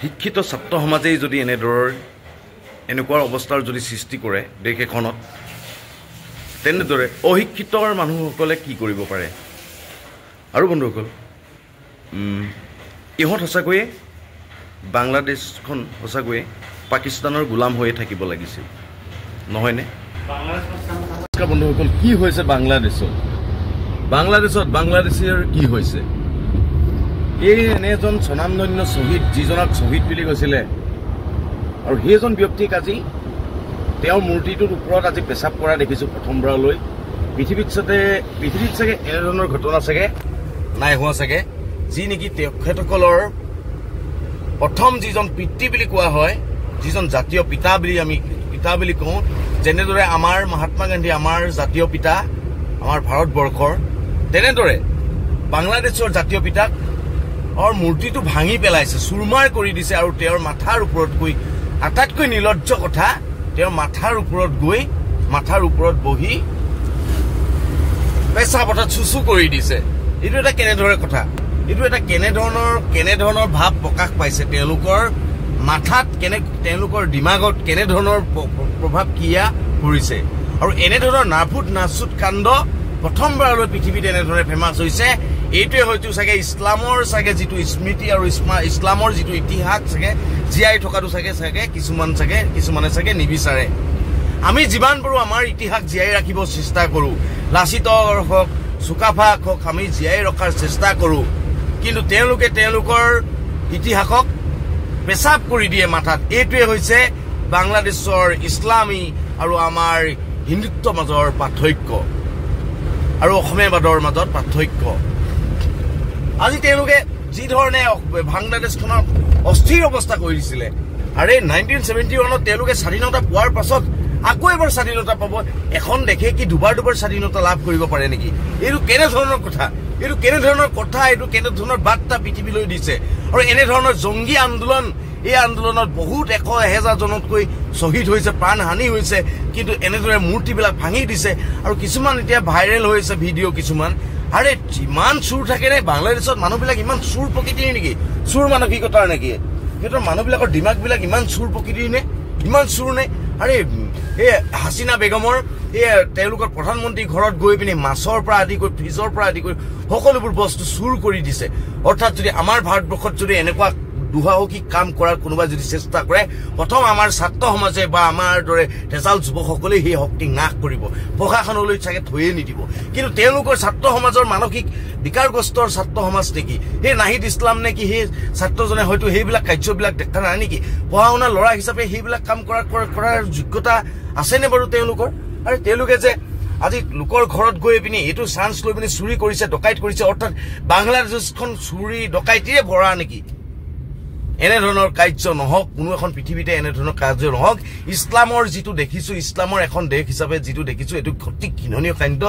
শিক্ষিত ছাত্ৰ সমাজেই যদি এনেকুৱা অৱস্থাৰ যদি সৃষ্টি কৰে দেশ এখনত তেনেদৰে অশিক্ষিতৰ মানুহসকলে কি কৰিব পাৰে আৰু বন্ধুসকল ইহঁত সঁচাকৈয়ে বাংলাদেশখন সঁচাকৈয়ে পাকিস্তানৰ গোলাম হৈয়ে থাকিব লাগিছিল নহয়নে বন্ধুসকল কি হৈছে বাংলাদেশৰ কি হৈছে এই এনেজন স্বনামধন্য শহীদ যিজনক শহীদ বুলি কৈছিলে আৰু সেইজন ব্যক্তিক আজি তেওঁৰ মূৰ্তিটোৰ ওপৰত আজি পেচাব কৰা দেখিছোঁ প্ৰথমবাৰলৈ পৃথিৱীত চাগে এনেধৰণৰ ঘটনা চাগে নাই হোৱা চাগে যি নেকি তেখেতসকলৰ প্ৰথম যিজন পিতৃ বুলি কোৱা হয় যিজন জাতীয় পিতা বুলি কওঁ যেনেদৰে আমাৰ মহাত্মা গান্ধী আমাৰ জাতীয় পিতা আমাৰ ভাৰতবৰ্ষৰ তেনেদৰে বাংলাদেশৰ জাতীয় পিতাক মূৰ্তিটো ভাঙি পেলাইছে চুৰমাৰ কৰি দিছে আৰু তেওঁৰ মাথাৰ ওপৰত গৈ আটাইতকৈ নিলজ্জ কথা তেওঁৰ মাথাৰ ওপৰত বহি পেচাবত চুচু কৰি দিছে এইটো এটা কেনেধৰণৰ কথা এইটো এটা কেনেধৰণৰ ভাৱ প্ৰকাশ পাইছে তেওঁলোকৰ মাথাত তেওঁলোকৰ দিমাগত কেনেধৰণৰ প্ৰভাৱ কিয়া পৰিছে আৰু এনেধৰণৰ নাচুত কাণ্ড প্ৰথমবাৰলৈ পৃথিৱীত এনেধৰণে ফেমাছ হৈছে এইটোৱে হয়তো চাগে ইছলামৰ চাগে যিটো স্মৃতি আৰু ইছলামৰ যিটো ইতিহাস চাগে জীয়াই থকাটো চাগে কিছুমানে চাগে নিবিচাৰে আমি যিমান পাৰোঁ আমাৰ ইতিহাস জীয়াই ৰাখিব চেষ্টা কৰোঁ লাচিতৰ হওক চুকাফাক হওক আমি জীয়াই ৰখাৰ চেষ্টা কৰোঁ কিন্তু তেওঁলোকে তেওঁলোকৰ ইতিহাসক পেচাব কৰি দিয়ে মাথাত এইটোৱে হৈছে বাংলাদেশৰ ইছলামী আৰু আমাৰ হিন্দুত্বৰ মাজৰ পাৰ্থক্য আৰু অসমীয়াবাদৰ মাজত পাৰ্থক্য আজি তেওঁলোকে যি ধৰণে বাংলাদেশখনৰ অস্থিৰ অৱস্থা কৰি দিছিলে আৰু 1971 তেওঁলোকে স্বাধীনতা পোৱাৰ পাছত আকৌ এবাৰ স্বাধীনতা পাব এখন দেশে কি দুবাৰ স্বাধীনতা লাভ কৰিব পাৰে নেকি এইটো কেনেধৰণৰ কথা এইটো কেনেধৰণৰ বাৰ্তা পৃথিৱীলৈ দিছে আৰু এনেধৰণৰ জংগী আন্দোলন এই আন্দোলনত বহুত 100,000 জনতকৈ শ্বহীদ হৈছে প্ৰাণহানি হৈছে কিন্তু এনেদৰে মূৰ্তিবিলাক ভাঙি দিছে আৰু কিছুমান এতিয়া ভাইৰেল হৈছে ভিডিঅ' কিছুমান আৰে যিমান চুৰ থাকে নে বাংলাদেশত মানুহবিলাক ইমান চুৰ প্ৰকৃতিৰ নেকি চুৰ মানসিকতাৰ নেকি সিহঁতৰ মানুহবিলাকৰ দিমাগবিলাক ইমান চুৰ প্ৰকৃতিৰ নে ইমান চুৰ নে আৰে এই হাছিনা বেগমৰ তেওঁলোকৰ প্ৰধানমন্ত্ৰী ঘৰত গৈ পিনে মাছৰ পৰা আদি কৰি ফ্ৰিজৰ পৰা আদি কৰি সকলোবোৰ বস্তু চুৰ কৰি দিছে অৰ্থাৎ যদি আমাৰ ভাৰতবৰ্ষত যদি এনেকুৱা দুঃসাহসিক কাম কৰাৰ কোনোবা যদি চেষ্টা কৰে প্ৰথম আমাৰ ছাত্ৰ সমাজে বা আমাৰ দৰে তেজাল যুৱকসকলে সেই শক্তি নাশ কৰিব প্ৰশাসনলৈ চাগে থৈয়ে নিদিব কিন্তু তেওঁলোকৰ ছাত্ৰ সমাজৰ মানসিক বিকাৰগ্ৰস্তৰ ছাত্ৰ সমাজ নেকি সেই নাহিদ ইছলাম নেকি সেই ছাত্ৰজনে হয়তো সেইবিলাক কাৰ্যবিলাক দেখা নাই নেকি পঢ়া শুনা ল'ৰা হিচাপে সেইবিলাক কাম কৰাৰ যোগ্যতা আছেনে বাৰু তেওঁলোকৰ আৰু তেওঁলোকে যে আজি লোকৰ ঘৰত গৈ পিনি এইটো চান্স লৈ পিনি চুৰি কৰিছে ডকাইত কৰিছে অৰ্থাৎ বাংলাদেশখন চুৰি ডকাইতিৰে ভৰা নেকি এনেধৰণৰ কাৰ্য নহওক কোনো এখন পৃথিৱীতে এনেধৰণৰ কাৰ্য নহওক ইছলামৰ যিটো দেখিছোঁ ইছলামৰ এখন দেশ হিচাপে যিটো দেখিছোঁ এইটো অতি ঘৃণনীয় কাণ্ড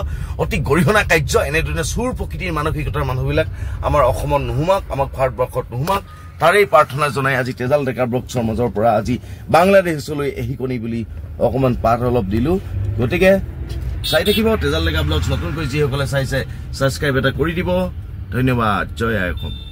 অতি গৰিহণা কাৰ্য এনেধৰণে চুৰ প্ৰকৃতিৰ মানসিকতাৰ মানুহবিলাক আমাৰ অসমত নোসোমাওক আমাৰ ভাৰতবৰ্ষত নোসোমাওক তাৰেই প্ৰাৰ্থনা জনাই আজি তেজাল ডেকা ব্লগছৰ মাজৰ পৰা আজি বাংলাদেশলৈ এহিকণি বুলি অকণমান পাঠ অলপ দিলোঁ গতিকে চাই থাকিব তেজাল ডেকা ব্লগছ নতুনকৈ যিসকলে চাইছে ছাবস্ক্ৰাইব এটা কৰি দিব ধন্যবাদ জয় আই অসম।